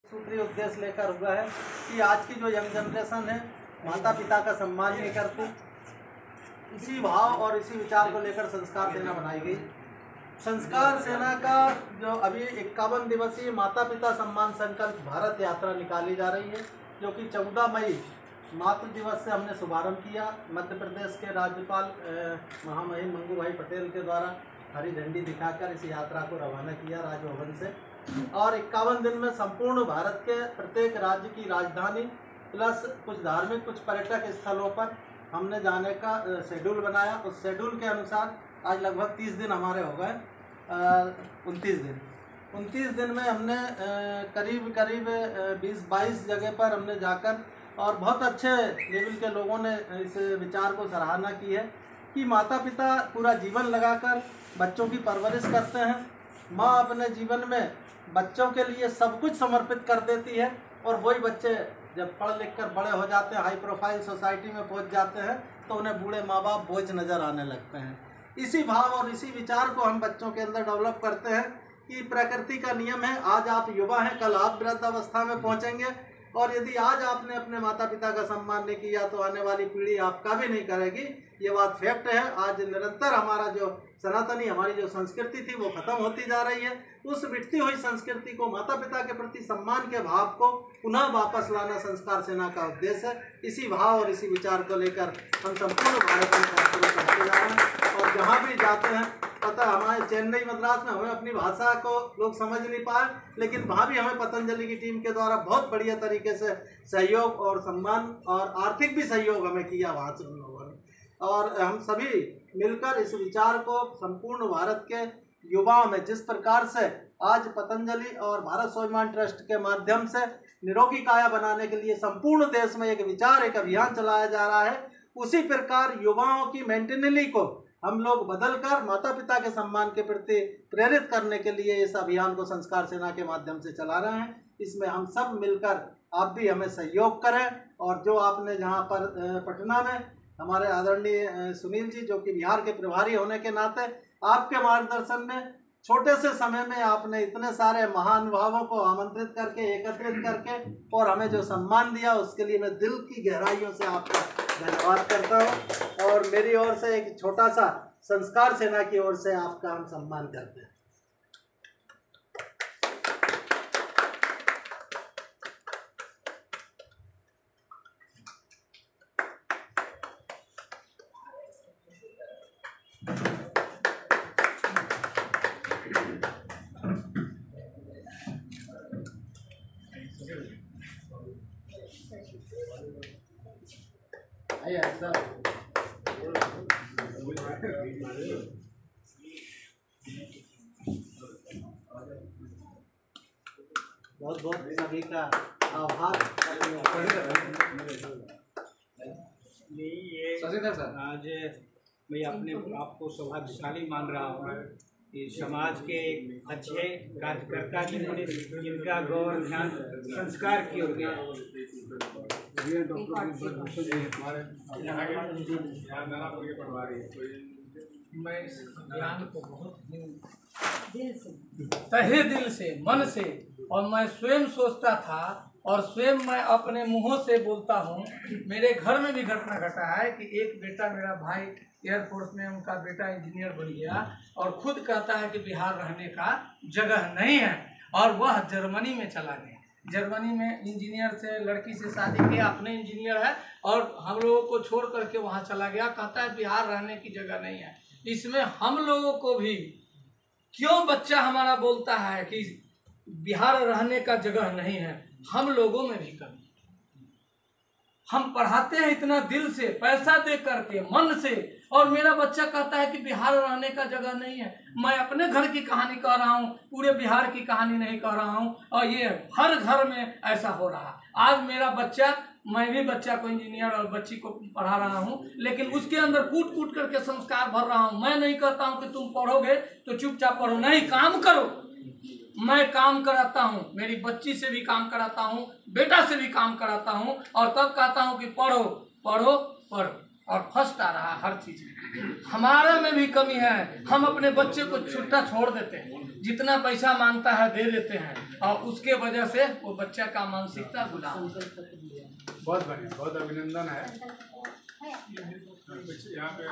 सूत्री उद्देश्य लेकर हुआ है कि आज की जो यंग जनरेशन है माता पिता का सम्मान नहीं करती। इसी भाव और इसी विचार को लेकर संस्कार सेना बनाई गई। संस्कार सेना का जो अभी 51 दिवसीय माता पिता सम्मान संकल्प भारत यात्रा निकाली जा रही है, जो कि 14 मई मातृ दिवस से हमने शुभारंभ किया। मध्य प्रदेश के राज्यपाल महामहिम मंगू भाई पटेल के द्वारा हरी झंडी दिखाकर इस यात्रा को रवाना किया राजभवन से, और 51 दिन में संपूर्ण भारत के प्रत्येक राज्य की राजधानी प्लस कुछ धार्मिक कुछ पर्यटक स्थलों पर हमने जाने का शेड्यूल बनाया। उस शेड्यूल के अनुसार आज लगभग 30 दिन हमारे हो गए, 29 दिन में हमने करीब 20-22 जगह पर हमने जाकर और बहुत अच्छे लेवल के लोगों ने इस विचार को सराहना की है कि माता पिता पूरा जीवन लगाकर बच्चों की परवरिश करते हैं। माँ अपने जीवन में बच्चों के लिए सब कुछ समर्पित कर देती है, और वही बच्चे जब पढ़ लिख कर बड़े हो जाते हैं, हाई प्रोफाइल सोसाइटी में पहुंच जाते हैं, तो उन्हें बूढ़े माँ बाप बोझ नज़र आने लगते हैं। इसी भाव और इसी विचार को हम बच्चों के अंदर डेवलप करते हैं कि प्रकृति का नियम है, आज आप युवा हैं, कल आप वृद्ध अवस्था में पहुँचेंगे, और यदि आज आपने अपने माता पिता का सम्मान नहीं किया तो आने वाली पीढ़ी आपका भी नहीं करेगी। ये बात फैक्ट है। आज निरंतर हमारा जो सनातनी हमारी जो संस्कृति थी वो खत्म होती जा रही है। उस मिटती हुई संस्कृति को, माता पिता के प्रति सम्मान के भाव को पुनः वापस लाना संस्कार सेना का उद्देश्य है। इसी भाव और इसी विचार को लेकर हम संपूर्ण भारत में कार्यक्रम करते जा रहे हैं, और जहाँ भी जाते हैं, पता हमारे चेन्नई मद्रास में हमें अपनी भाषा को लोग समझ नहीं पाए, लेकिन वहाँ भी हमें पतंजलि की टीम के द्वारा बहुत बढ़िया तरीके से सहयोग और सम्मान और आर्थिक भी सहयोग हमें किया वहाँ से उन लोगों ने। और हम सभी मिलकर इस विचार को संपूर्ण भारत के युवाओं में, जिस प्रकार से आज पतंजलि और भारत स्वाभिमान ट्रस्ट के माध्यम से निरोगी काया बनाने के लिए संपूर्ण देश में एक विचार, एक अभियान चलाया जा रहा है, उसी प्रकार युवाओं की मेंटेनली को हम लोग बदलकर माता पिता के सम्मान के प्रति प्रेरित करने के लिए इस अभियान को संस्कार सेना के माध्यम से चला रहे हैं। इसमें हम सब मिलकर आप भी हमें सहयोग करें, और जो आपने जहां पर पटना में हमारे आदरणीय सुनील जी, जो कि बिहार के प्रभारी होने के नाते आपके मार्गदर्शन में छोटे से समय में आपने इतने सारे महानुभावों को आमंत्रित करके, एकत्रित करके और हमें जो सम्मान दिया, उसके लिए मैं दिल की गहराइयों से आपका धन्यवाद करता हूँ। और मेरी ओर से एक छोटा सा संस्कार सेना की ओर से आपका हम सम्मान करते हैं। बहुत बहुत सभी का आभार। आज मैं अपने आपको सौभाग्यशाली मान रहा हूँ कि समाज के एक अच्छे कार्यकर्ता जिन्होंने जिनका गौर ध्यान संस्कार की ओर गया। मैं इस अभियान को बहुत तहे दिल से, मन से, और मैं स्वयं सोचता था और स्वयं मैं अपने मुंहों से बोलता हूँ। मेरे घर में भी घटना घटा है कि एक बेटा, मेरा भाई एयरफोर्स में, उनका बेटा इंजीनियर बन गया और खुद कहता है कि बिहार रहने का जगह नहीं है, और वह जर्मनी में चला गया। जर्मनी में इंजीनियर से लड़की से शादी किया, अपने इंजीनियर है, और हम लोगों को छोड़ करके वहाँ चला गया। कहता है बिहार रहने की जगह नहीं है। इसमें हम लोगों को भी क्यों बच्चा हमारा बोलता है कि बिहार रहने का जगह नहीं है, हम लोगों में भी कमी। हम पढ़ाते हैं इतना दिल से, पैसा दे करके, मन से, और मेरा बच्चा कहता है कि बिहार रहने का जगह नहीं है। मैं अपने घर की कहानी कह रहा हूँ, पूरे बिहार की कहानी नहीं कह रहा हूँ, और ये हर घर में ऐसा हो रहा है। आज मेरा बच्चा, मैं भी बच्चा को इंजीनियर और बच्ची को पढ़ा रहा हूँ, लेकिन उसके अंदर कूट कूट करके संस्कार भर रहा हूँ। मैं नहीं कहता हूँ कि तुम पढ़ोगे तो चुपचाप पढ़ो, नहीं, काम करो। मैं काम कराता हूँ, मेरी बच्ची से भी काम कराता हूँ, बेटा से भी काम कराता हूँ, और तब कहता हूँ कि पढ़ो पढ़ो पढ़ो, और फर्स्ट आ रहा हर चीज में। हमारा में भी कमी है, हम अपने बच्चे को छुट्टा छोड़ देते हैं। जितना पैसा मांगता है दे देते हैं, और उसके वजह से वो बच्चा का मानसिकता गुलाम। बहुत बढ़िया, बहुत अभिनंदन है। कुछ यहाँ पे